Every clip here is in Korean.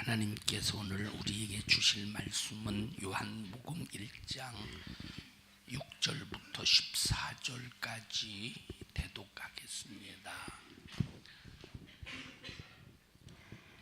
하나님께서 오늘 우리에게 주실 말씀은 요한복음 1장 6절부터 14절까지 대독하겠습니다.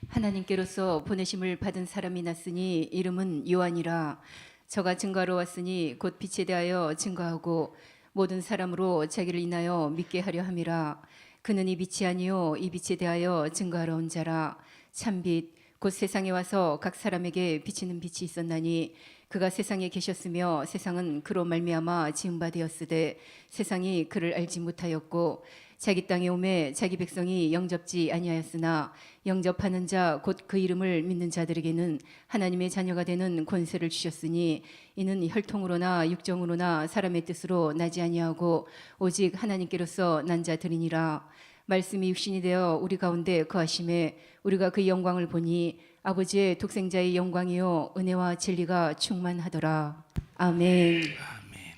하나님께로서 보내심을 받은 사람이 났으니 이름은 요한이라. 저가 증거하러 왔으니 곧 빛에 대하여 증거하고 모든 사람으로 자기를 인하여 믿게 하려 함이라. 그는 이 빛이 아니요 이 빛에 대하여 증거하러 온 자라. 참빛 곧 세상에 와서 각 사람에게 비치는 빛이 있었나니 그가 세상에 계셨으며 세상은 그로 말미암아 지은 바 되었으되 세상이 그를 알지 못하였고 자기 땅에 오매 자기 백성이 영접지 아니하였으나 영접하는 자 곧 그 이름을 믿는 자들에게는 하나님의 자녀가 되는 권세를 주셨으니 이는 혈통으로나 육정으로나 사람의 뜻으로 나지 아니하고 오직 하나님께로서 난 자들이니라. 말씀이 육신이 되어 우리 가운데 거하심에 우리가 그 영광을 보니 아버지의 독생자의 영광이요 은혜와 진리가 충만하더라. 아멘. 아멘.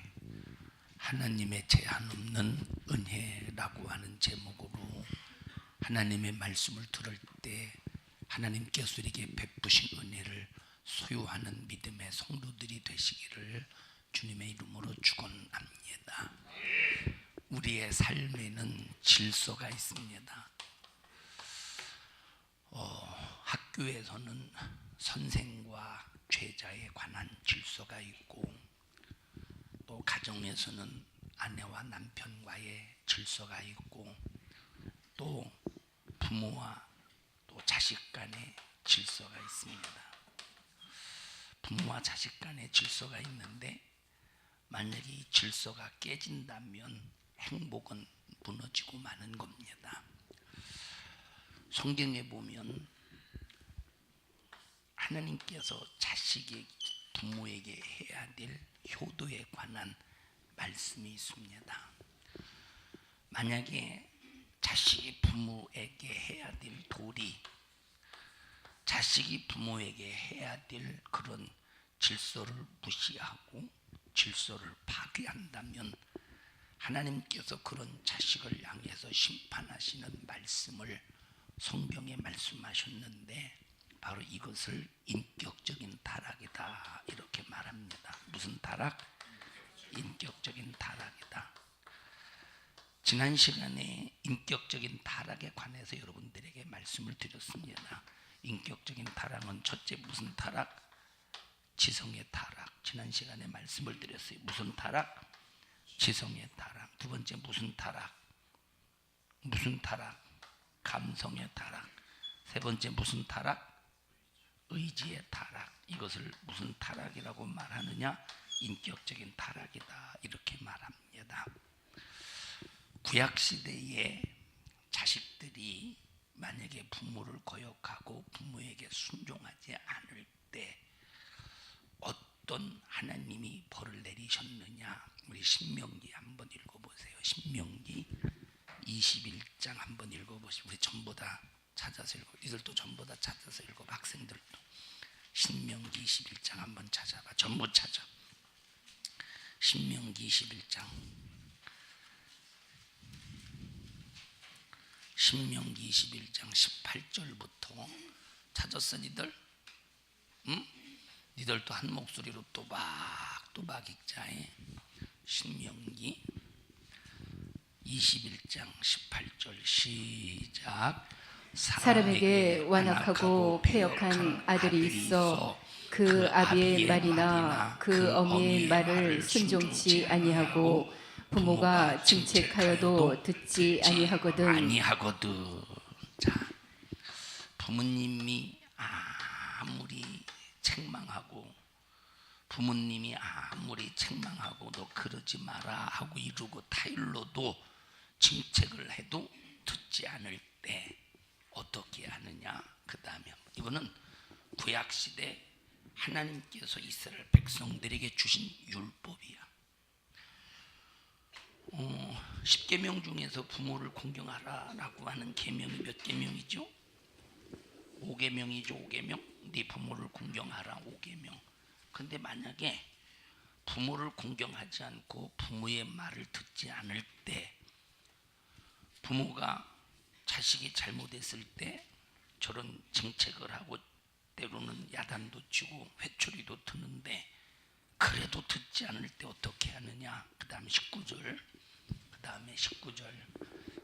하나님의 제한 없는 은혜라고 하는 제목으로 하나님의 말씀을 들을 때 하나님께서 우리에게 베푸신 은혜를 소유하는 믿음의 성도들이 되시기를 주님의 이름으로 축원합니다. 우리의 삶에는 질서가 있습니다. 학교에서는 선생과 제자에 관한 질서가 있고, 또 가정에서는 아내와 남편과의 질서가 있고, 또 부모와 또 자식 간의 질서가 있습니다. 부모와 자식 간의 질서가 있는데 만약에 이 질서가 깨진다면 행복은 무너지고 마는 겁니다. 성경에 보면 하나님께서 자식이 부모에게 해야 될 효도에 관한 말씀이 있습니다. 만약에 자식이 부모에게 해야 될 도리, 자식이 부모에게 해야 될 그런 질서를 무시하고 질서를 파괴한다면 하나님께서 그런 자식을 향해서 심판하시는 말씀을 성경에 말씀하셨는데 바로 이것을 인격적인 타락이다 이렇게 말합니다. 무슨 타락? 인격적인 타락이다. 지난 시간에 인격적인 타락에 관해서 여러분들에게 말씀을 드렸습니다. 인격적인 타락은 첫째 무슨 타락? 지성의 타락. 지난 시간에 말씀을 드렸어요. 무슨 타락? 지성의 타락. 두 번째 무슨 타락? 무슨 타락? 감성의 타락. 세 번째 무슨 타락? 의지의 타락. 이것을 무슨 타락이라고 말하느냐? 인격적인 타락이다 이렇게 말합니다. 구약시대에 자식들이 만약에 부모를 거역하고 부모에게 순종하지 않을 때 어떤 하나님이 벌을 내리셨느냐? 우리 신명기 한번 읽어보세요. 신명기 21장 한번 읽어보시고, 우리 전부 다 찾아서 읽어. 이들도 전부 다 찾아서 읽어. 학생들도 신명기 21장 한번 찾아봐. 전부 찾아. 신명기 21장. 신명기 21장 18절부터 찾았어 니들? 응? 니들도 한 목소리로 또박 읽자해. 신명기 21장 18절 시작. 사람에게 완악하고 패역한 아들이 있어 그 아비의 말이나 그 어미의 말을 순종치 아니하고 부모가 징책하여도 듣지 아니하거든. 자, 부모님이 아무리 책망하고 부모님이 아무리 책망하고 너 그러지 마라 하고 이루고 타일러도 징책을 해도 듣지 않을 때 어떻게 하느냐? 그 다음에 이거는 구약시대 하나님께서 이스라엘 백성들에게 주신 율법이야. 10계명 중에서 부모를 공경하라 라고 하는 계명이 몇 계명이죠? 5계명이죠. 5계명. 네 부모를 공경하라 5계명. 근데 만약에 부모를 공경하지 않고 부모의 말을 듣지 않을 때, 부모가 자식이 잘못했을 때 저런 징책을 하고 때로는 야단도 치고 회초리도 드는데 그래도 듣지 않을 때 어떻게 하느냐. 그 다음에 19절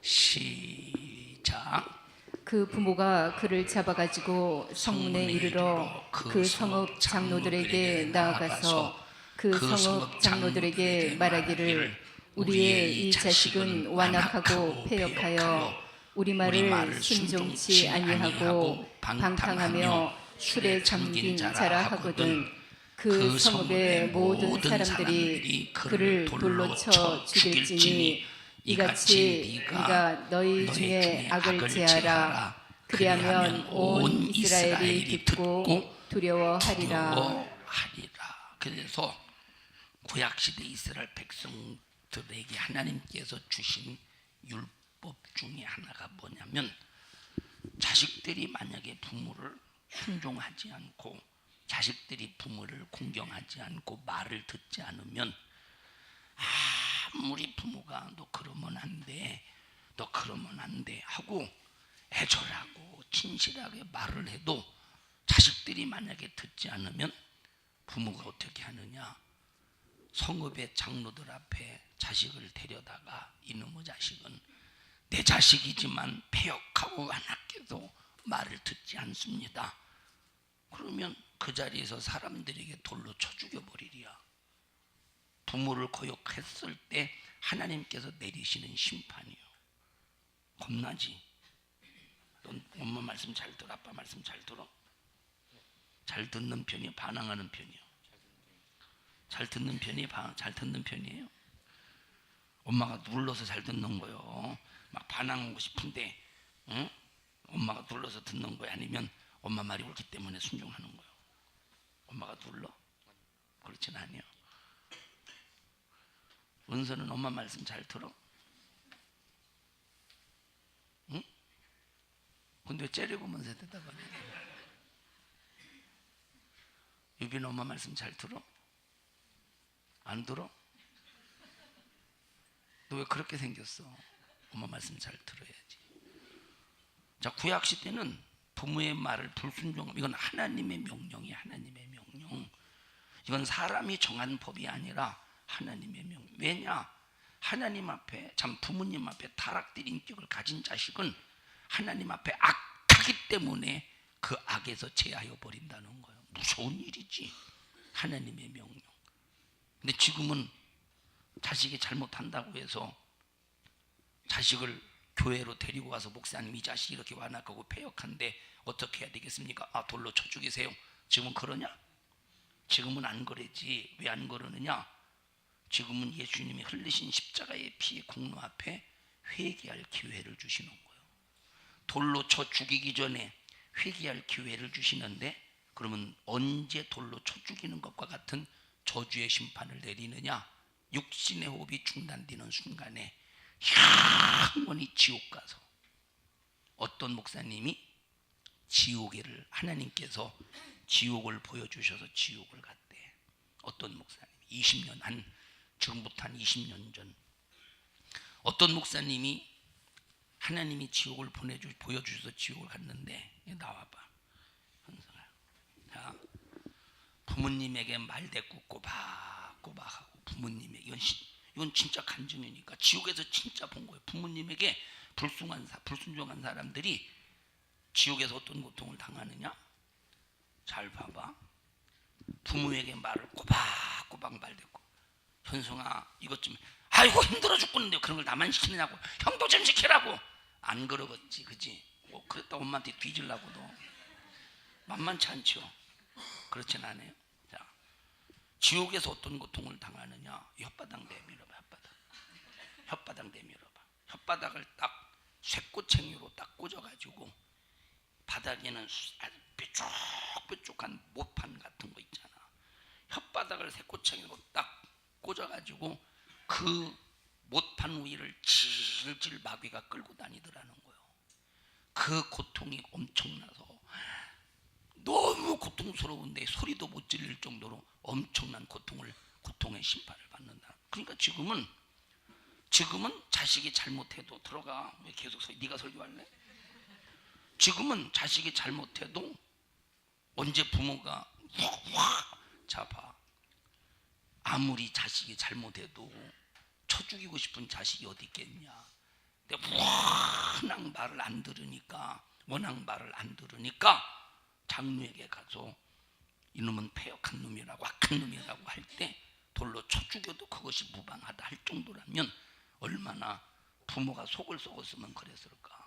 시작. 그 부모가 그를 잡아가지고 성문에 이르러 그 성읍 장로들에게 나아가서 그 성읍 장로들에게 말하기를 우리의 이 자식은 완악하고 패역하여 우리 말을 순종치 아니하고 방탕하며 술에 잠긴 자라 하거든. 그 성읍의 모든 사람들이 그를 돌로 쳐 죽일지니 이같이 네가 너희 중에 악을 제하라. 그리하면 온 이스라엘이 듣고 두려워하리라. 그래서 구약시대 이스라엘 백성들에게 하나님께서 주신 율법 중에 하나가 뭐냐면, 자식들이 만약에 부모를 순종하지 않고 자식들이 부모를 공경하지 않고 말을 듣지 않으면, 아무리 부모가 너 그러면 안 돼, 너 그러면 안 돼 하고 애절하고 진실하게 말을 해도 자식들이 만약에 듣지 않으면 부모가 어떻게 하느냐. 성읍의 장로들 앞에 자식을 데려다가 이놈의 자식은 내 자식이지만 패역하고 완악해도 말을 듣지 않습니다. 그러면 그 자리에서 사람들에게 돌로 쳐 죽여버리리야. 부모를 거역했을 때 하나님께서 내리시는 심판이요. 겁나지? 넌 엄마 말씀 잘 들어? 아빠 말씀 잘 들어? 잘 듣는 편이요? 반항하는 편이요? 잘 듣는 편이 잘 듣는 편이에요? 엄마가 눌러서 잘 듣는 거요. 막 반항하고 싶은데 응? 엄마가 눌러서 듣는 거야? 아니면 엄마 말이 옳기 때문에 순종하는 거요? 엄마가 눌러? 그렇진 아니요. 은서는 엄마 말씀 잘 들어? 응? 근데 왜 째려보면서 대답하냐? 유빈 엄마 말씀 잘 들어? 안 들어? 너 왜 그렇게 생겼어? 엄마 말씀 잘 들어야지. 자, 구약 시대는 부모의 말을 불순종하면 이건 하나님의 명령이 하나님의 명령. 이건 사람이 정한 법이 아니라 하나님의 명령. 왜냐? 하나님 앞에, 참 부모님 앞에 타락된 인격을 가진 자식은 하나님 앞에 악하기 때문에 그 악에서 제하여 버린다는 거예요. 무서운 일이지. 하나님의 명령. 근데 지금은 자식이 잘못한다고 해서 자식을 교회로 데리고 가서 목사님 이 자식이 이렇게 완악하고 패역한데 어떻게 해야 되겠습니까? 돌로 쳐 죽이세요. 지금은 그러냐? 지금은 안 그러지. 왜 안 그러느냐? 지금은 예수님이 흘리신 십자가의 피의 공로 앞에 회개할 기회를 주시는 거예요. 돌로 쳐 죽이기 전에 회개할 기회를 주시는데, 그러면 언제 돌로 쳐 죽이는 것과 같은 저주의 심판을 내리느냐? 육신의 호흡이 중단되는 순간에 영원히 지옥 가서, 어떤 목사님이 지옥을, 하나님께서 지옥을 보여주셔서 지옥을 갔대. 어떤 목사님 20년, 지금부터 한 20년 전 어떤 목사님이 하나님이 지옥을 보여주셔서 지옥을 갔는데, 나와봐 현성아. 자, 부모님에게 말대꾸 꼬박꼬박하고, 부모님에게, 이건 진짜 간증이니까 지옥에서 진짜 본 거예요. 부모님에게 불순종한 사람들이 지옥에서 어떤 고통을 당하느냐? 잘 봐봐. 부모에게 말을 꼬박꼬박 말대꾸. 현성아, 이것 좀, 아이고 힘들어 죽겠는데 그런 걸 나만 시키느냐고. 형도 좀 시키라고. 안 그러겠지, 그지? 그랬다 엄마한테 뒤질라고도 만만치 않죠. 그렇진 않아요. 자, 지옥에서 어떤 고통을 당하느냐? 혓바닥 내밀어봐. 혓바닥 내밀어봐. 혓바닥을 딱 쇠꼬챙이로 딱 꽂아가지고 바닥에는 아주 뾰족뾰족한 모판 같은 거 있잖아. 혓바닥을 쇠꼬챙이로 딱 꽂아가지고 그 못판 위를 질질 마귀가 끌고 다니더라는 거예요. 그 고통이 엄청나서 너무 고통스러운데 소리도 못 지를 정도로 엄청난 고통의 심판을 받는다. 그러니까 지금은 자식이 잘못해도 들어가. 왜 계속 네가 설교할래? 지금은 자식이 잘못해도 언제 부모가 확 잡아. 아무리 자식이 잘못해도 쳐 죽이고 싶은 자식이 어디 있겠냐. 근데 워낙 말을 안 들으니까 장로에게 가서 이놈은 패역한 놈이라고 악한 놈이라고 할 때 돌로 쳐 죽여도 그것이 무방하다 할 정도라면 얼마나 부모가 속을 썩었으면 그랬을까.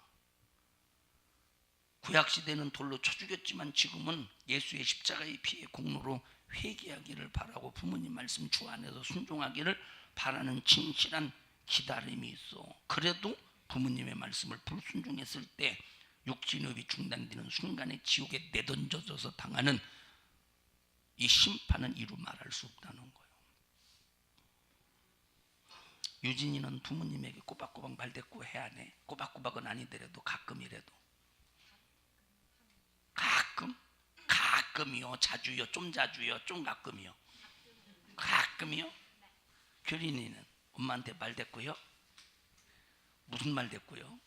구약시대는 돌로 쳐 죽였지만 지금은 예수의 십자가의 피의 공로로 회개하기를 바라고 부모님 말씀 주 안에서 순종하기를 바라는 진실한 기다림이 있어. 그래도 부모님의 말씀을 불순종했을 때 육신업이 중단되는 순간에 지옥에 내던져져서 당하는 이 심판은 이루 말할 수 없다는 거예요. 유진이는 부모님에게 꼬박꼬박 말대꾸 해야 하네. 꼬박꼬박은 아니더라도 가끔이라도. 가끔이요. 자주요. 좀 자주요. 좀 가끔이요. 가끔이요. 규린이는 엄마한테 말대꾸요? 무슨 말대꾸요?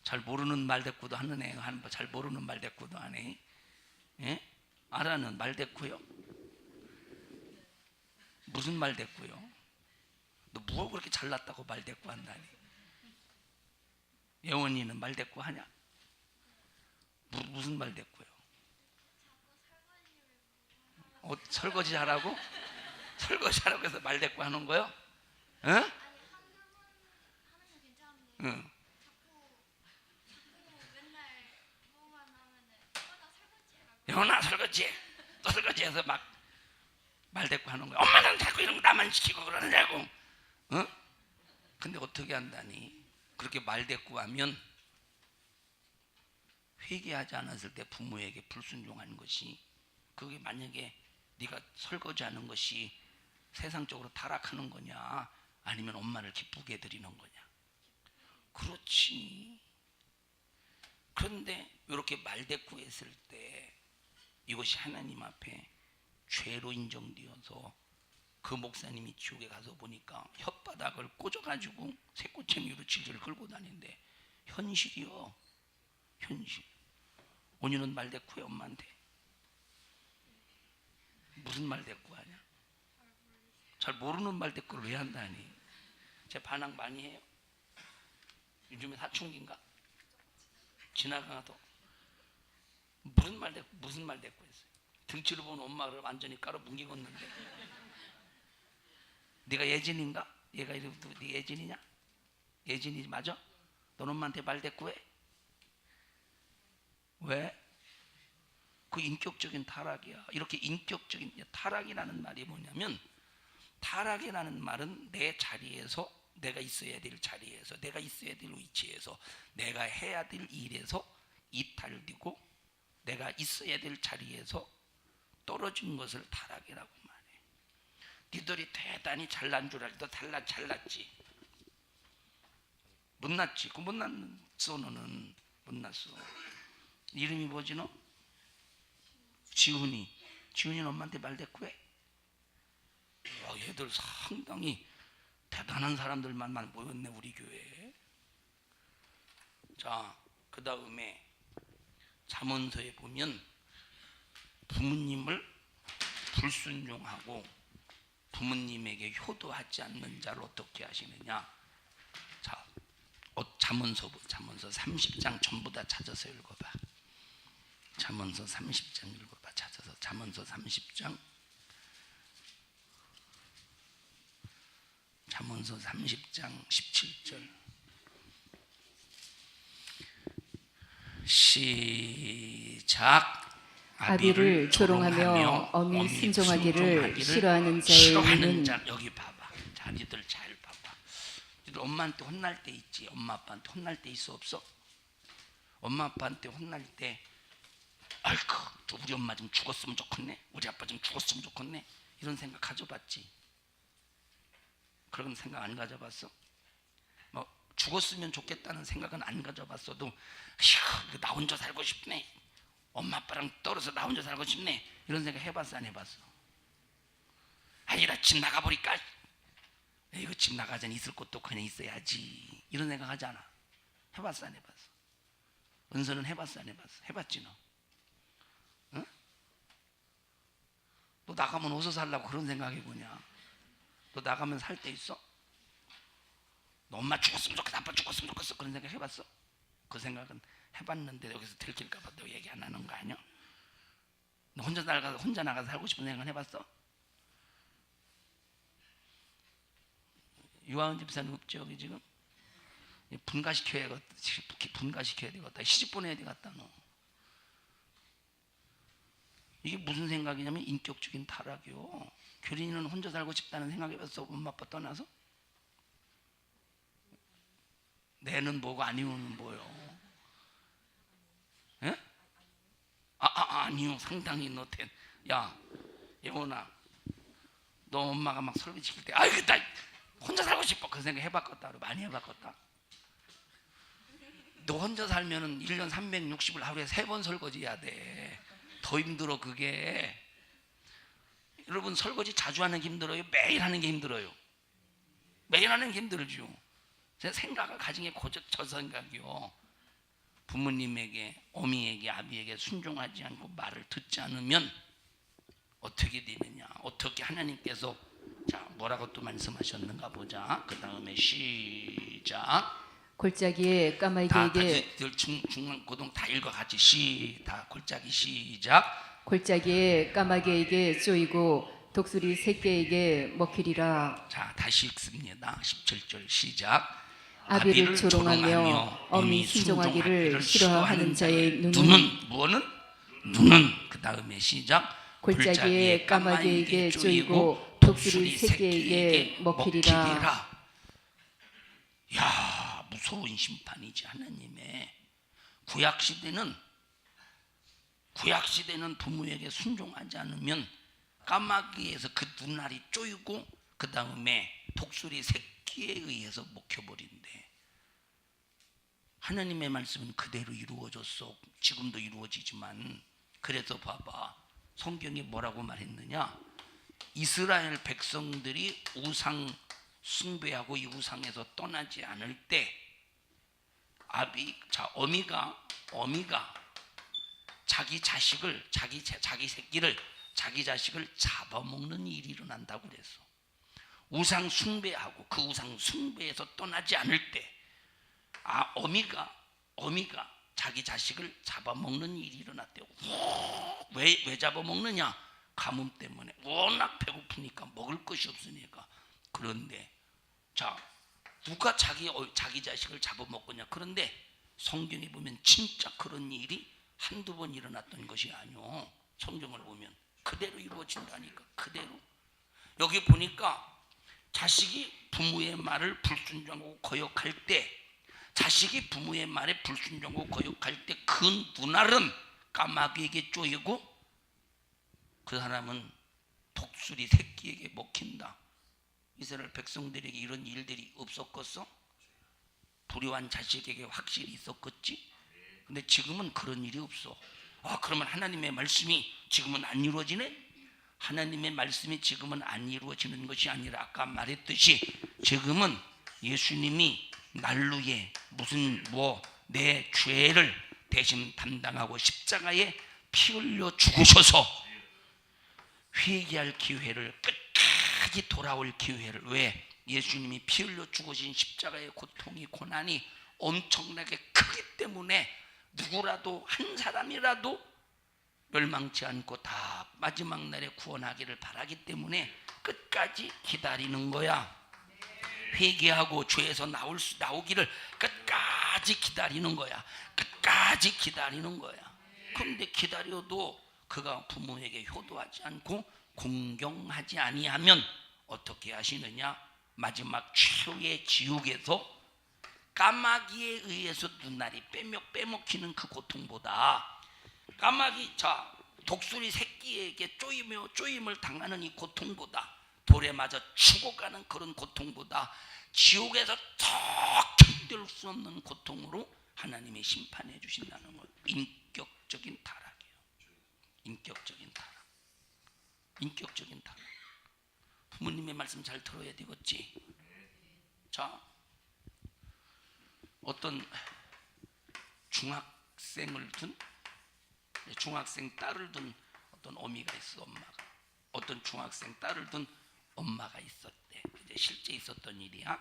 잘 모르는 말대꾸도 하는 애, 잘 모르는 말대꾸도 하네. 예? 알아는 말대꾸요? 무슨 말대꾸요? 너 뭐 그렇게 잘났다고 말대꾸 한다니? 예원이는 말대꾸 하냐? 무슨 말대꾸요? 설거지 하라고? 설거지 하라고 해서 말대꾸 하는 거요? 응? 응. 예원아 설거지, 또 설거지해서 막 말대꾸 하는 거야. 엄마는 자꾸 이런 거 나만 시키고 그러느냐고. 응? 근데 어떻게 한다니? 그렇게 말대꾸하면 회개하지 않았을 때 부모에게 불순종하는 것이, 그게 만약에 네가 설거지하는 것이 세상적으로 타락하는 거냐, 아니면 엄마를 기쁘게 해드리는 거냐? 그렇지. 그런데 이렇게 말대꾸했을 때 이것이 하나님 앞에 죄로 인정되어서 그 목사님이 지옥에 가서 보니까 혓바닥을 꽂아가지고 새꼬챙이로 질질 끌고 다니는데 현실이요. 현실. 온유는 말대꾸해 엄마한테. 무슨 말대꾸 하냐? 잘 모르는 말대꾸를 왜 한다니? 제 반항 많이 해요. 요즘에 사춘기인가? 지나가도 무슨 말대꾸 했어요? 등치를 본 엄마를 완전히 깔아 뭉개겠는데. 네가 예진인가? 얘가 이름도 네 예진이냐? 예진이 맞아? 넌 엄마한테 말대꾸해? 왜? 그 인격적인 타락이야. 이렇게 인격적인 타락이라는 말이 뭐냐면, 타락이라는 말은 내 자리에서, 내가 있어야 될 자리에서, 내가 있어야 될 위치에서, 내가 해야 될 일에서 이탈되고 내가 있어야 될 자리에서 떨어진 것을 타락이라고 말해. 니들이 대단히 잘난 줄 알고 잘났지. 못났지. 그 못났어. 너는 못났어. 이름이 뭐지 너? 지훈이는 엄마한테 말대꾸해? 얘들 상당히 대단한 사람들만 모였네 우리 교회에. 자, 그 다음에 잠언서에 보면 부모님을 불순종하고 부모님에게 효도하지 않는 자를 어떻게 하시느냐. 자, 잠언서 30장 전부 다 찾아서 읽어봐. 잠언서 30장 읽어봐. 찾아서 잠언서 30장 17절 시작. 아비를 조롱하며 어미 순종하기를 싫어하는 자의 자, 여기 봐봐. 자니들 잘 봐봐. 엄마한테 혼날 때 있지. 엄마 아빠한테 혼날 때 있어 없어? 엄마 아빠한테 혼날 때 아이고 우리 엄마 좀 죽었으면 좋겠네, 우리 아빠 좀 죽었으면 좋겠네, 이런 생각 가져봤지? 그런 생각 안 가져봤어? 뭐 죽었으면 좋겠다는 생각은 안 가져봤어도 휴, 나 혼자 살고 싶네, 엄마 아빠랑 떨어져 나 혼자 살고 싶네, 이런 생각 해봤어 안 해봤어? 아니라 집 나가버릴까? 이거 집 나가자니 있을 곳도 그냥 있어야지, 이런 생각 하잖아. 해봤어 안 해봤어? 은서는 해봤어 안 해봤어? 해봤지 너? 나가면 어디서 살라고 그런 생각해보냐? 너 나가면 살 데 있어? 너 엄마 죽었으면 좋겠어, 아빠 죽었으면 좋겠어, 그런 생각 해봤어? 그 생각은 해봤는데 여기서 들킬까봐 너 얘기 안 하는 거 아니야? 너 혼자 나가서 살고 싶은 생각 해봤어? 유아은 집사님 없죠 여기 지금? 분가시켜야 되겠다. 시집 보내야 되겠다. 너 이게 무슨 생각이냐면 인격적인 타락이요. 교린이는 혼자 살고 싶다는 생각해봤어? 엄마 아빠 떠나서? 내는 뭐고 아니오는 뭐요? 예? 아니요. 상당히 너한테. 야 예원아, 너 엄마가 막 설거지 시킬 때 아이고 나 혼자 살고 싶어 그 생각 해봤겠다? 많이 해봤겠다? 너 혼자 살면은 1년 360일 하루에 3번 설거지 해야 돼. 더 힘들어 그게. 여러분 설거지 자주 하는 게 힘들어요? 매일 하는 게 힘들어요? 매일 하는 게 힘들죠. 제 생각을 가진 게 저 생각이요. 부모님에게, 어미에게, 아비에게 순종하지 않고 말을 듣지 않으면 어떻게 되느냐? 어떻게 하나님께서 자 뭐라고 또 말씀하셨는가 보자. 그 다음에 시작. 골짜기에 다 까마귀에게 같이 중고등 다 읽어 같이 다 골짜기 시작. 골짜기에 까마귀에게 쪼이고 독수리 새끼에게 먹히리라. 자 다시 읽습니다. 17절 시작. 아비를 조롱하며 어미 순종하기를 싫어하는 자의 눈은 눈은 그 다음에 시작. 골짜기에 까마귀에게 쪼이고 독수리 새끼에게 먹히리라. 야 무서운 심판이지 하나님의. 구약 시대는 부모에게 순종하지 않으면 까마귀에서 그 눈알이 쪼이고 그 다음에 독수리 새끼에 의해서 먹혀버린대. 하나님의 말씀은 그대로 이루어졌어. 지금도 이루어지지만. 그래서 봐봐 성경이 뭐라고 말했느냐? 이스라엘 백성들이 우상 숭배하고 이 우상에서 떠나지 않을 때 어미가 자기 자식을 자기 새끼를 자기 자식을 잡아먹는 일이 일어난다고 그랬어. 우상 숭배하고 그 우상 숭배에서 떠나지 않을 때 어미가 자기 자식을 잡아먹는 일이 일어났대요. 왜 잡아먹느냐? 가뭄 때문에 워낙 배고프니까 먹을 것이 없으니까. 그런데 자 누가 자기 자식을 잡아먹느냐? 그런데 성경에 보면 진짜 그런 일이 한두 번 일어났던 것이 아니오. 성경을 보면 그대로 이루어진다니까. 그대로. 여기 보니까 자식이 부모의 말을 불순종하고 거역할 때 자식이 부모의 말에 불순종하고 거역할 때 그 눈알은 까마귀에게 쪼이고 그 사람은 독수리 새끼에게 먹힌다. 이스라엘 백성들에게 이런 일들이 없었겠어? 불효한 자식에게 확실히 있었겠지? 근데 지금은 그런 일이 없어. 그러면 하나님의 말씀이 지금은 안 이루어지네? 하나님의 말씀이 지금은 안 이루어지는 것이 아니라 아까 말했듯이 지금은 예수님이 난루에 내 죄를 대신 담당하고 십자가에 피 흘려 죽으셔서 회개할 기회를, 끝까지 돌아올 기회를, 왜? 예수님이 피 흘려 죽으신 십자가의 고통이, 고난이 엄청나게 크기 때문에 누구라도 한 사람이라도 멸망치 않고 다 마지막 날에 구원하기를 바라기 때문에 끝까지 기다리는 거야. 회개하고 죄에서 나오기를 끝까지 기다리는 거야. 끝까지 기다리는 거야. 그런데 기다려도 그가 부모에게 효도하지 않고 공경하지 아니하면 어떻게 하시느냐? 마지막 최후의 지옥에서 까마귀에 의해서 눈알이 빼먹히는 그 고통보다 독수리 새끼에게 쪼임을 당하는 이 고통보다, 돌에 맞아 죽어가는 그런 고통보다 지옥에서 더 견딜 수 없는 고통으로 하나님이 심판해 주신다는 것. 인격적인 타락이에요. 인격적인 타락. 부모님의 말씀 잘 들어야 되겠지. 자, 어떤 중학생 딸을 둔 어떤 어미가 있어. 엄마가 어떤 중학생 딸을 둔 엄마가 있었대. 이제 실제 있었던 일이야.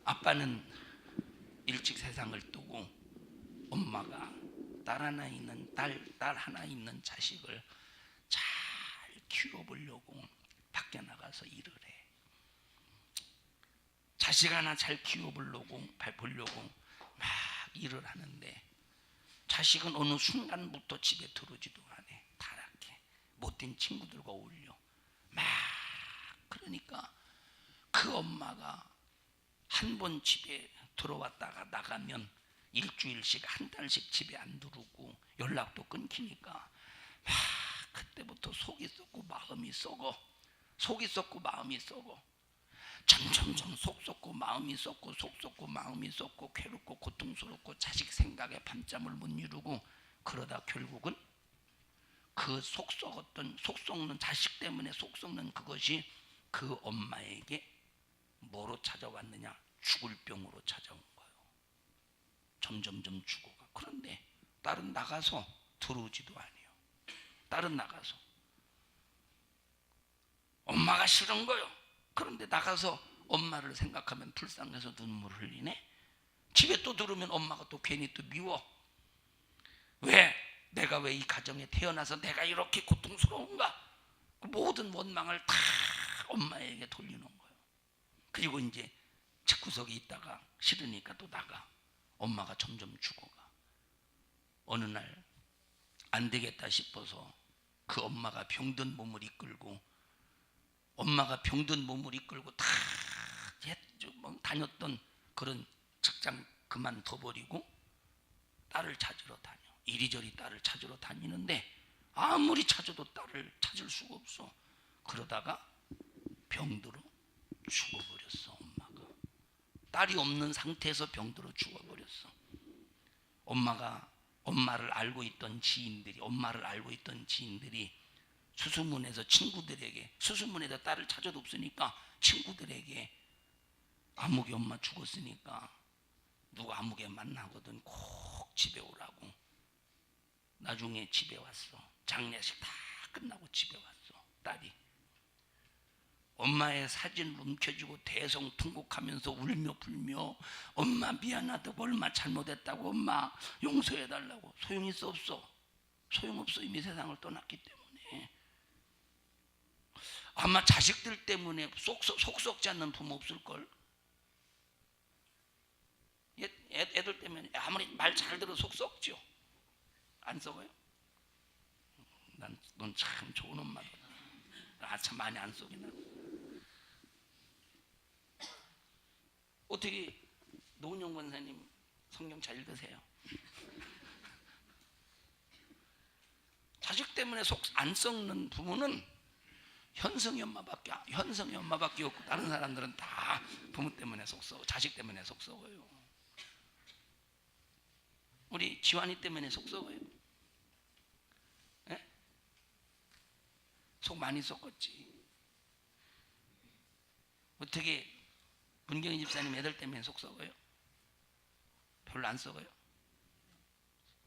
아빠는 일찍 세상을 뜨고 엄마가 딸 하나 있는 자식을 잘 키워보려고 밖에 나가서 일을 해. 자식 하나 잘 키워보려고 막 일을 하는데 자식은 어느 순간부터 집에 들어오지도 않아. 타락해. 못된 친구들과 어울려. 막 그러니까 그 엄마가 한 번 집에 들어왔다가 나가면 일주일씩 한 달씩 집에 안 들어오고 연락도 끊기니까 막 그때부터 속이 썩고 마음이 썩어. 속이 썩고 마음이 썩어. 점점점 속 썩고 마음이 썩고 속 썩고 마음이 썩고 괴롭고 고통스럽고 자식 생각에 밤잠을 못 이루고 그러다 결국은 그 속 썩는 자식 때문에 속 썩는 그것이 그 엄마에게 뭐로 찾아왔느냐? 죽을 병으로 찾아온 거예요. 점점점 죽어가. 그런데 딸은 나가서 들어오지도 않아요. 딸은 나가서 엄마가 싫은 거요. 그런데 나가서 엄마를 생각하면 불쌍해서 눈물을 흘리네. 집에 또 들어오면 엄마가 또 괜히 또 미워. 왜? 내가 왜 이 가정에 태어나서 내가 이렇게 고통스러운가? 그 모든 원망을 다 엄마에게 돌리는 거예요. 그리고 이제 집구석에 있다가 싫으니까 또 나가. 엄마가 점점 죽어가. 어느 날 안 되겠다 싶어서 그 엄마가 병든 몸을 이끌고 다 다녔던 그런 직장 그만둬버리고 딸을 찾으러 다녀. 이리저리 딸을 찾으러 다니는데 아무리 찾아도 딸을 찾을 수가 없어. 그러다가 병들어 죽어버렸어. 엄마가. 딸이 없는 상태에서 병들어 죽어버렸어. 엄마를 알고 있던 지인들이 수수문에서 딸을 찾아도 없으니까 친구들에게 아무개 엄마 죽었으니까 누가 아무개 만나거든 꼭 집에 오라고. 나중에 집에 왔어. 장례식 다 끝나고 집에 왔어. 딸이 엄마의 사진을 움켜쥐고 대성통곡하면서 울며 불며 엄마 미안하다고, 얼마 잘못했다고, 엄마 용서해달라고. 소용있어 없어? 소용없어. 이미 세상을 떠났기 때문에. 아마 자식들 때문에 속 썩지 않는 부모 없을걸. 애들 때문에 아무리 말 잘 들어도 속 썩죠. 안 썩어요? 넌 참 좋은 엄마다. 참 많이 안 썩이나. 어떻게 노은영 권사님 성경 잘 읽으세요? 자식 때문에 속 안 썩는 부모는 현성이 엄마밖에 없고 다른 사람들은 다 부모 때문에 속 썩어. 자식 때문에 속 썩어요. 우리 지환이 때문에 속 썩어요. 예? 속 많이 썩었지. 어떻게 문경희 집사님 애들 때문에 속 썩어요? 별로 안 썩어요?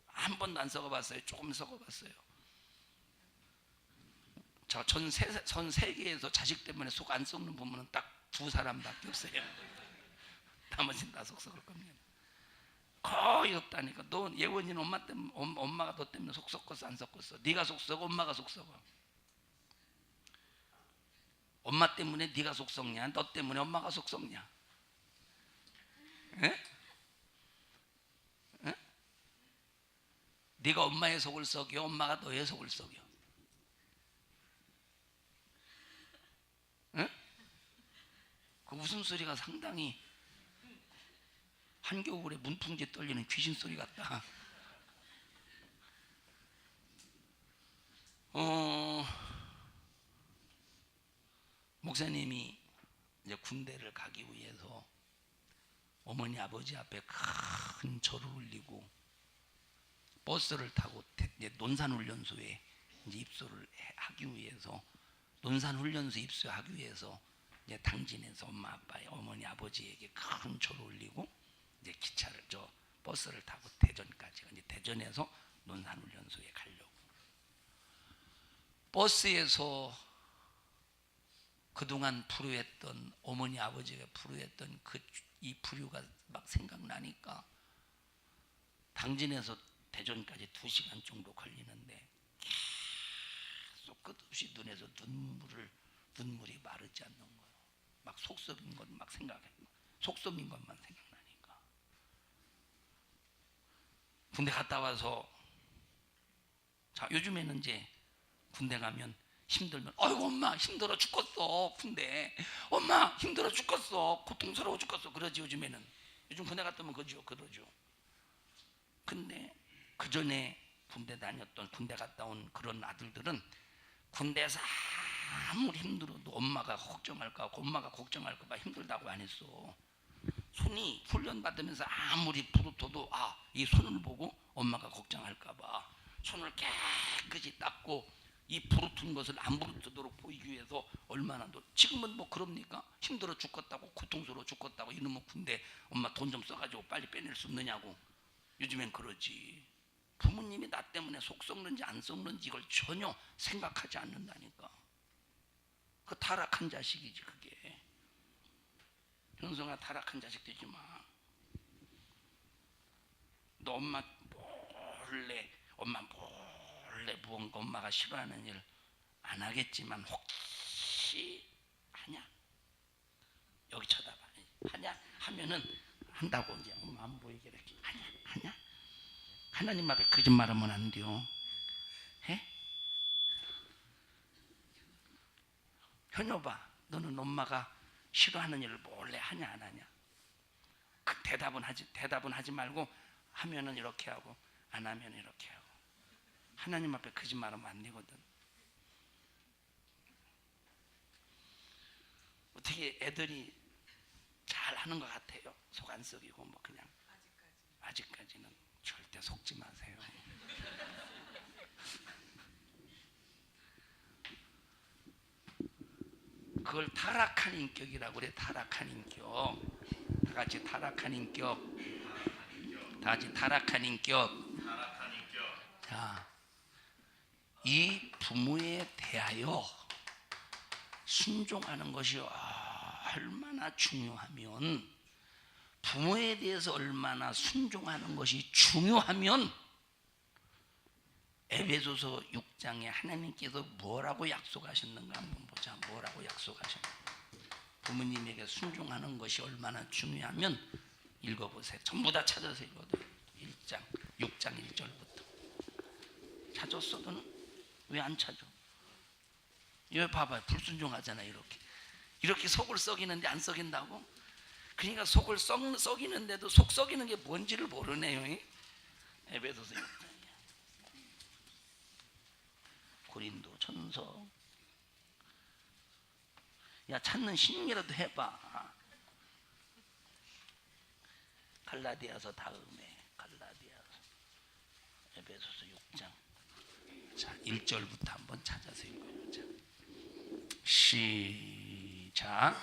한 번도 안 썩어봤어요? 조금 썩어봤어요? 전 세계에서 자식 때문에 속 안 썩는 부모는 딱 2사람밖에 없어요. 나머지는 다 속 썩을 겁니다. 거의 없다니까. 너 예원이는 엄마가 너 때문에 속 썩었어, 안 썩었어? 네가 속 썩어, 엄마가 속 썩어? 엄마 때문에 네가 속 썩냐? 너 때문에 엄마가 속 썩냐? 에? 에? 네가 엄마의 속을 썩여, 엄마가 너의 속을 썩여? 에? 그 웃음소리가 상당히 한겨울에 문풍지 떨리는 귀신 소리 같다. 목사님이 이제 군대를 가기 위해서 어머니 아버지 앞에 큰 절을 올리고 버스를 타고 이제 논산훈련소에 이제 입소를 하기 위해서 논산훈련소 입소하기 위해서 이제 당진에서 엄마 아빠 어머니 아버지에게 큰 절을 올리고 이제 버스를 타고 대전까지 이제 대전에서 논산훈련소에 가려고. 버스에서 그동안 불우했던 어머니 아버지가 불우했던 이 불우가 막 생각나니까 당진에서 대전까지 2시간 정도 걸리는데 계속 끝없이 눈에서 눈물이 마르지 않는 거예요. 막 속썩인 것 막 생각해, 속썩인 것만 생각나니까. 군대 갔다 와서 자 요즘에는 이제 군대 가면 힘들면 아이고 엄마 힘들어 죽겠어 군대, 엄마 힘들어 죽겠어 고통스러워 죽겠어 그러지. 요즘에는 요즘 군대 갔다 오면 그러죠. 근데 그 전에 군대 갔다 온 그런 아들들은 군대에서 아무리 힘들어도 엄마가 걱정할까 봐 힘들다고 안 했어. 손이 훈련 받으면서 아무리 부르터도 이 손을 보고 엄마가 걱정할까 봐 손을 깨끗이 닦고 이 부르튼 것을 안 부르트도록 보이기 위해서 얼마나 지금은 뭐 그럽니까? 힘들어 죽겠다고 고통스러워 죽겠다고 이놈의 군대 엄마 돈 좀 써가지고 빨리 빼낼 수 없느냐고. 요즘엔 그러지. 부모님이 나 때문에 속 썩는지 안 썩는지 이걸 전혀 생각하지 않는다니까. 그 타락한 자식이지 그게. 현성아 타락한 자식 되지 마. 너 엄마 몰래 무언가 엄마가 싫어하는 일 안 하겠지만 혹시 하냐? 여기 쳐다봐. 하냐? 하면은 한다고 이제 엄마 안 보이게 이렇게 하냐? 하나님 앞에 거짓말하면 안 돼요. 해? 현여봐, 너는 엄마가 싫어하는 일을 몰래 하냐 안 하냐? 그 대답은 하지 말고 하면은 이렇게 하고 안 하면 이렇게 하고. 하나님 앞에 거짓말하면 안 되거든. 어떻게 애들이 잘 하는 것 같아요? 속 안 썩이고 뭐 그냥 아직까지는 절대 속지 마세요. 그걸 타락한 인격이라고 그래. 타락한 인격. 다 같이 타락한 인격. 자, 이 부모에 대하여 순종하는 것이 얼마나 중요하면, 부모에 대해서 얼마나 순종하는 것이 중요하면 에베소서 6장에 하나님께서 뭐라고 약속하셨는가 한번 보자. 뭐라고 약속하셨는가. 부모님에게 순종하는 것이 얼마나 중요하면 읽어보세요. 전부 다 찾아서 읽어도 6장 1절부터. 찾았어? 너는 왜 안 찾아? 여기 봐봐요. 불순종하잖아. 이렇게 속을 썩이는데 안 썩인다고? 그러니까 속을 썩이는데도 속 썩이는 게 뭔지를 모르네요. 에베소서 6장이야. 고린도 전서. 야, 찾는 신용이라도 해봐. 갈라디아서 다음에 에베소서 6장. 자, 1절부터 한번 찾아서 읽어요. 자, 시작.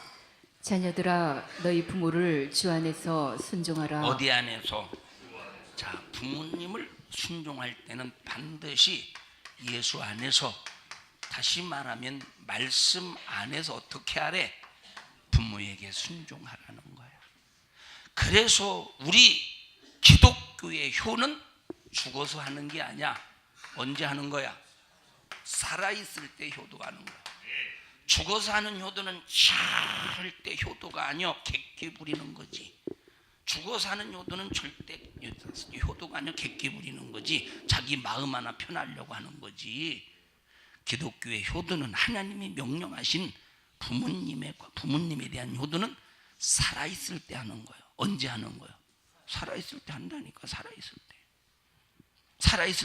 자녀들아 너희 부모를 주 안에서 순종하라. 어디 안에서? 자, 부모님을 순종할 때는 반드시 예수 안에서, 다시 말하면 말씀 안에서 어떻게 하래? 부모에게 순종하라는 거야. 그래서 우리 기독교의 효는 죽어서 하는 게 아니야. 언제 하는 거야? 살아있을 때 효도가 하는 거야. 죽어서 하는 효도는 절대 효도가 아니야. 객기 부리는 거지. 죽어서 하는 효도는 절대 효도가 아니야. 객기 부리는 거지. 자기 마음 하나 편하려고 하는 거지. 기독교의 효도는 하나님이 명령하신 부모님에 대한 효도는 살아있을 때 하는 거예요. 언제 하는 거예요? 살아있을 때 한다니까. 살아있을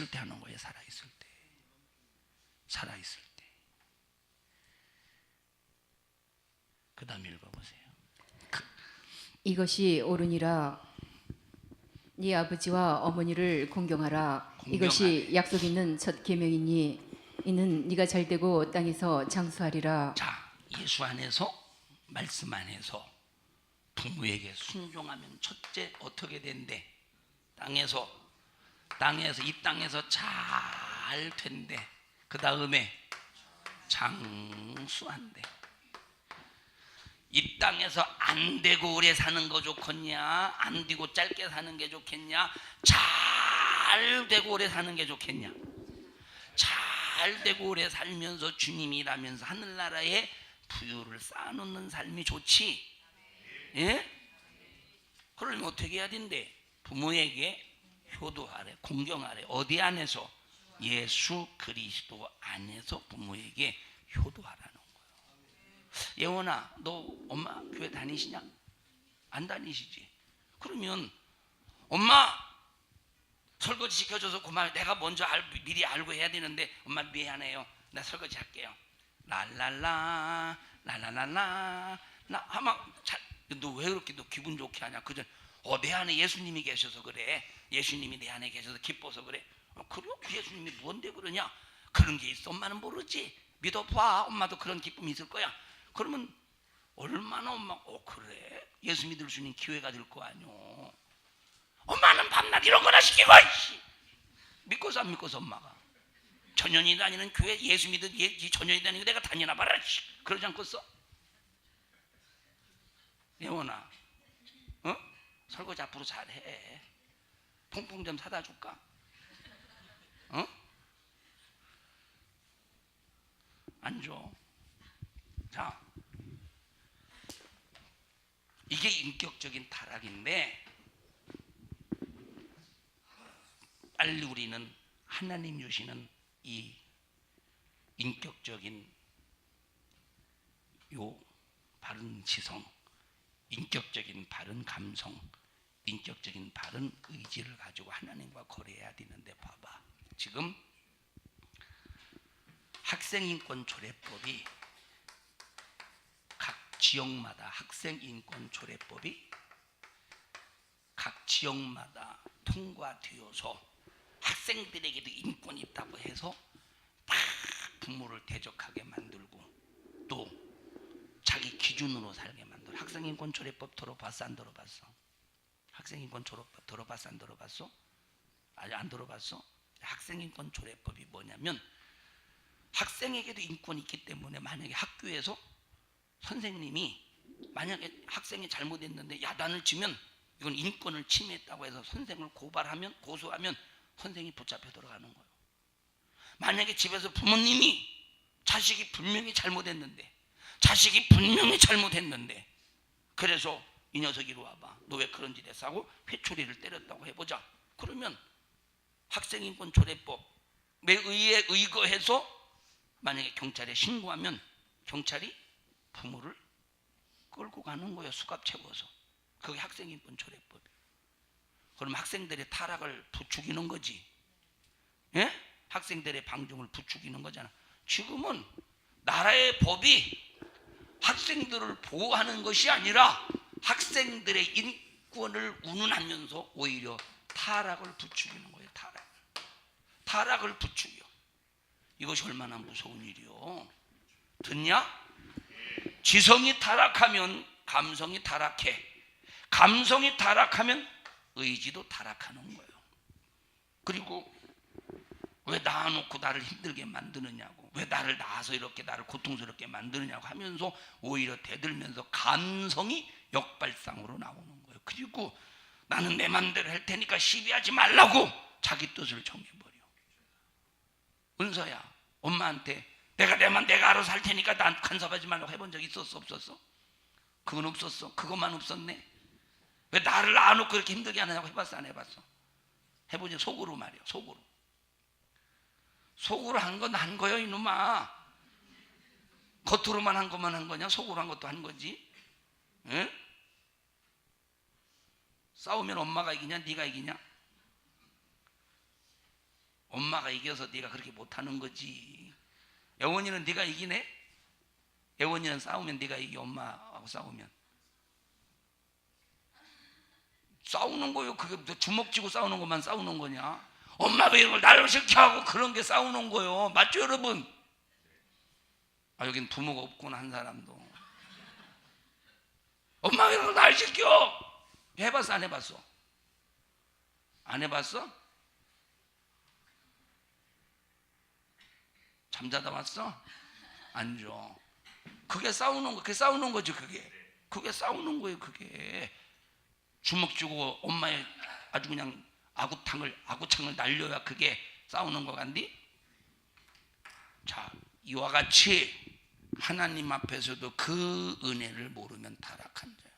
때 하는 거예요. 살아있을 때. 그 다음 읽어보세요. 이것이 옳으니라. 네 아버지와 어머니를 공경하라. 이것이 약속 있는 첫 계명이니 이는 네가 잘되고 땅에서 장수하리라. 자, 예수 안에서, 말씀 안에서 부모에게 순종하면 첫째 어떻게 된대? 이 땅에서 잘 된대. 그 다음에 장수한대. 이 땅에서 안 되고 오래 사는 거 좋겠냐, 안 되고 짧게 사는 게 좋겠냐, 잘 되고 오래 사는 게 좋겠냐? 잘 되고 오래 살면서 주님이 일하면서 하늘나라에 부유를 쌓아놓는 삶이 좋지. 예? 그러면 어떻게 해야 된대? 부모에게 효도하래, 공경하래. 어디 안에서? 예수 그리스도 안에서 부모에게 효도하라는 거예요. 예원아, 너 엄마 교회 다니시냐? 안 다니시지? 그러면 엄마 설거지 시켜줘서 고마워요. 내가 먼저 미리 알고 해야 되는데 엄마 미안해요. 나 설거지 할게요. 랄랄라 랄랄랄라 나 아마 너 왜 그렇게 너 기분 좋게 하냐? 그전 내 안에 예수님이 계셔서 그래. 예수님이 내 안에 계셔서 기뻐서 그래. 그래요? 예수님이 뭔데 그러냐? 그런 게 있어. 엄마는 모르지. 믿어봐. 엄마도 그런 기쁨이 있을 거야. 그러면 얼마나 엄마 그래? 예수 믿을 수 있는 기회가 될 거 아니오. 엄마는 밤낮 이런 거나 시키고 믿고서 안 믿고서 엄마가 전년이 다니는 교회 예수 믿은 전년이 다니는 내가 다니나 봐라. 그러지 않겠어? 예원아, 설거지 앞으로 잘해. 퐁퐁 좀 사다 줄까? 안 줘. 자, 이게 인격적인 타락인데 빨리 우리는 하나님 주시는 이 인격적인 요 바른 지성, 인격적인 바른 감성, 인격적인 바른 의지를 가지고 하나님과 거래해야 되는데 봐봐. 지금 학생인권조례법이 각 지역마다 학생인권조례법이 각 지역마다 통과되어서 학생들에게도 인권이 있다고 해서 다 부모를 대적하게 만들고 또 자기 기준으로 살게 만들어. 학생인권조례법 들어봤어? 안 들어봤어? 학생인권조례법 들어봤어? 안 들어봤어? 아직 안 들어봤어? 학생인권조례법이 뭐냐면 학생에게도 인권이 있기 때문에 만약에 학교에서 선생님이 만약에 학생이 잘못했는데 야단을 치면 이건 인권을 침해했다고 해서 선생을 고소하면 선생이 붙잡혀 들어가는 거예요. 만약에 집에서 부모님이 자식이 분명히 잘못했는데 그래서 이 녀석 이리 와봐. 너 왜 그런 짓 했어? 하고 회초리를 때렸다고 해보자. 그러면 학생인권조례법에 의거해서 만약에 경찰에 신고하면 경찰이 부모를 끌고 가는 거예요. 수갑 채워서. 그게 학생인권조례법이에요. 그럼 학생들의 타락을 부추기는 거지. 예? 학생들의 방종을 부추기는 거잖아. 지금은 나라의 법이 학생들을 보호하는 것이 아니라 학생들의 인권을 운운하면서 오히려 타락을 부추기는 거예요. 타락을 부추겨. 이것이 얼마나 무서운 일이요. 듣냐? 지성이 타락하면 감성이 타락해. 감성이 타락하면 의지도 타락하는 거예요. 그리고 왜 낳아놓고 나를 힘들게 만드느냐고, 왜 나를 낳아서 이렇게 나를 고통스럽게 만드느냐고 하면서 오히려 대들면서 감성이 역발상으로 나오는 거예요. 그리고 나는 내 맘대로 할 테니까 시비하지 말라고 자기 뜻을 정해버려. 은서야, 엄마한테 내가 알아서 할 테니까 난 간섭하지 말라고 해본 적 있었어? 없었어? 그건 없었어. 그것만 없었네. 왜 나를 낳아놓고 이렇게 힘들게 하느냐고 해봤어? 안 해봤어? 해보지. 속으로 말이야. 속으로 한 건 한 거요 이놈아. 겉으로만 한 것만 한 거냐? 속으로 한 것도 한 거지. 응? 싸우면 엄마가 이기냐? 네가 이기냐? 엄마가 이겨서 네가 그렇게 못하는 거지. 여원이는 네가 이기네? 여원이는 싸우면 네가 이기. 엄마하고 싸우면 싸우는 거요. 그게 주먹 쥐고 싸우는 것만 싸우는 거냐? 엄마 왜 이걸 나를 시켜하고 그런 게 싸우는 거요. 맞죠 여러분? 여긴 부모가 없구나. 한 사람도. 엄마 왜 이걸 나를 시켜? 해봤어? 안 해봤어? 안 해봤어? 잠자다 왔어? 안 줘. 그게 싸우는 거, 그게 싸우는 거죠. 그게 싸우는 거예요. 그게 주먹 쥐고 엄마의 아주 그냥 아구창을 날려야 그게 싸우는 거 같니? 자, 이와 같이 하나님 앞에서도 그 은혜를 모르면 타락한 자야.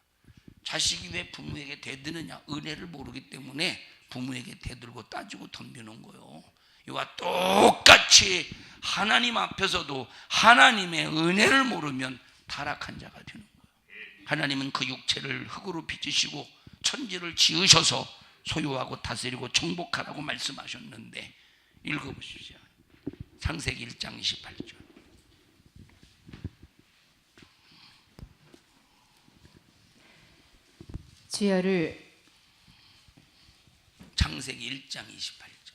자식이 왜 부모에게 대드느냐? 은혜를 모르기 때문에 부모에게 대들고 따지고 덤비는 거예요. 이와 똑같이 하나님 앞에서도 하나님의 은혜를 모르면 타락한 자가 되는 거예요. 하나님은 그 육체를 흙으로 빚으시고 천지를 지으셔서 소유하고 다스리고 정복하라고 말씀하셨는데, 읽어보십시오. 창세기 1장 28절. 주야를 창세기 1장 28절.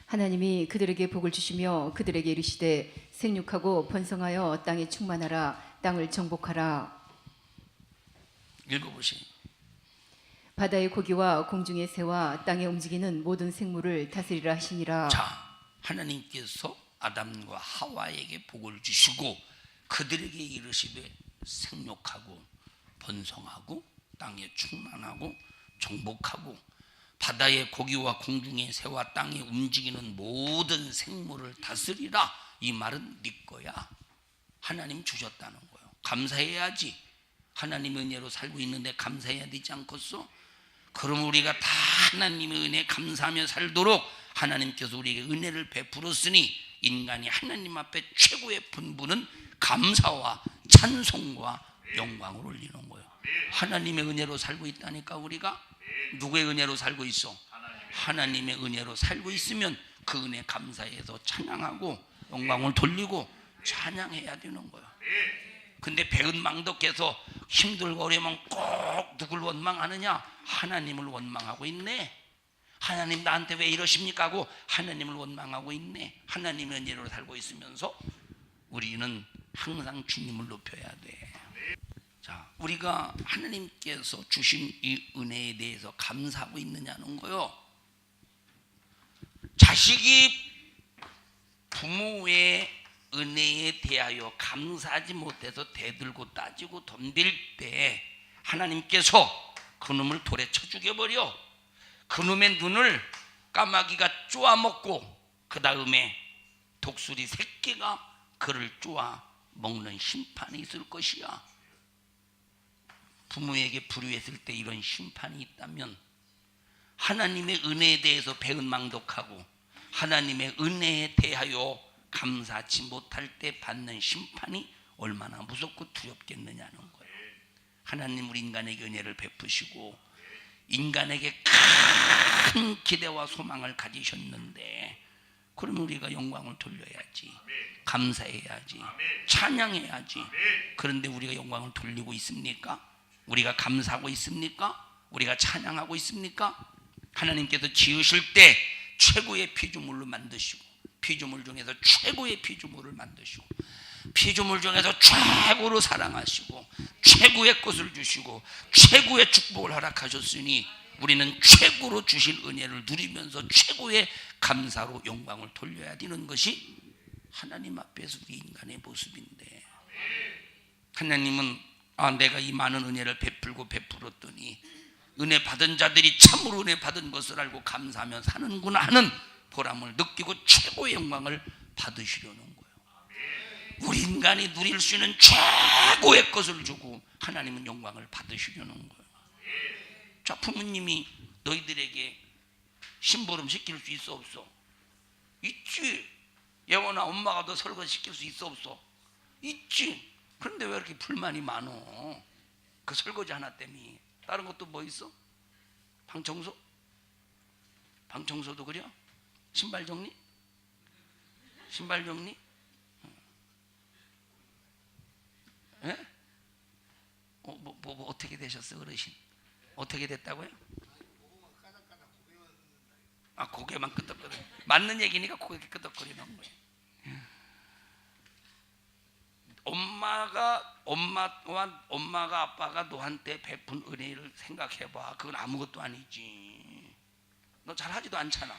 하나님이 그들에게 복을 주시며 그들에게 이르시되 생육하고 번성하여 땅에 충만하라. 땅을 정복하라. 읽어보세요. 바다의 고기와 공중의 새와 땅에 움직이는 모든 생물을 다스리라 하시니라. 자, 하나님께서 아담과 하와에게 복을 주시고 그들에게 이르시되 생육하고 번성하고 땅에 충만하고 정복하고 바다의 고기와 공중의 새와 땅에 움직이는 모든 생물을 다스리라. 이 말은 네 거야. 하나님 주셨다는 거예요. 감사해야지. 하나님의 은혜로 살고 있는데 감사해야 되지 않겠어? 그럼 우리가 다 하나님의 은혜에 감사하며 살도록 하나님께서 우리에게 은혜를 베풀었으니 인간이 하나님 앞에 최고의 분부는 감사와 찬송과 영광을 올리는 거예요. 하나님의 은혜로 살고 있다니까. 우리가 누구의 은혜로 살고 있어? 하나님의 은혜로 살고 있으면 그 은혜 감사해서 찬양하고 영광을 돌리고 찬양해야 되는 거야. 근데 배은망덕해서 힘들고 어려우면 꼭 누굴 원망하느냐? 하나님을 원망하고 있네. 하나님 나한테 왜 이러십니까 하고 하나님을 원망하고 있네. 하나님의 은혜로 살고 있으면서 우리는 항상 주님을 높여야 돼. 자, 우리가 하나님께서 주신 이 은혜에 대해서 감사하고 있느냐는 거요. 자식이 부모의 은혜에 대하여 감사하지 못해서 대들고 따지고 덤빌 때 하나님께서 그놈을 돌에 쳐 죽여버려. 그놈의 눈을 까마귀가 쪼아먹고 그 다음에 독수리 새끼가 그를 쪼아 먹는 심판이 있을 것이야. 부모에게 불의했을 때 이런 심판이 있다면 하나님의 은혜에 대해서 배은망덕하고 하나님의 은혜에 대하여 감사하지 못할 때 받는 심판이 얼마나 무섭고 두렵겠느냐는 거예요. 하나님 우리 인간에게 은혜를 베푸시고 인간에게 큰 기대와 소망을 가지셨는데 그러면 우리가 영광을 돌려야지, 감사해야지, 찬양해야지. 그런데 우리가 영광을 돌리고 있습니까? 우리가 감사하고 있습니까? 우리가 찬양하고 있습니까? 하나님께서 지으실 때 최고의 피조물로 만드시고 피조물 중에서 최고의 피조물을 만드시고 피조물 중에서 최고로 사랑하시고 최고의 것을 주시고 최고의 축복을 허락하셨으니 우리는 최고로 주실 은혜를 누리면서 최고의 감사로 영광을 돌려야 되는 것이 하나님 앞에서 우리 인간의 모습인데, 하나님은 내가 이 많은 은혜를 베풀었더니 은혜 받은 자들이 참으로 은혜 받은 것을 알고 감사하며 사는구나 하는 보람을 느끼고 최고의 영광을 받으시려는 거예요. 우리 인간이 누릴 수 있는 최고의 것을 주고 하나님은 영광을 받으시려는 거예요. 자, 부모님이 너희들에게 심부름 시킬 수 있어 없어? 있지. 예원아, 엄마가 너 설거지 시킬 수 있어 없어? 있지. 그런데 왜 이렇게 불만이 많어? 그 설거지 하나 때문에. 다른 것도 뭐 있어? 방청소? 방청소도 그려? 신발 정리? 신발 정리? 예? 뭐 어떻게 되셨어, 어르신? 어떻게 됐다고요? 고개만 끄덕끄덕. 맞는 얘기니까 고개 끄덕거리는 거예요. 엄마가 아빠가 너한테 베푼 은혜를 생각해봐. 그건 아무것도 아니지. 너 잘하지도 않잖아.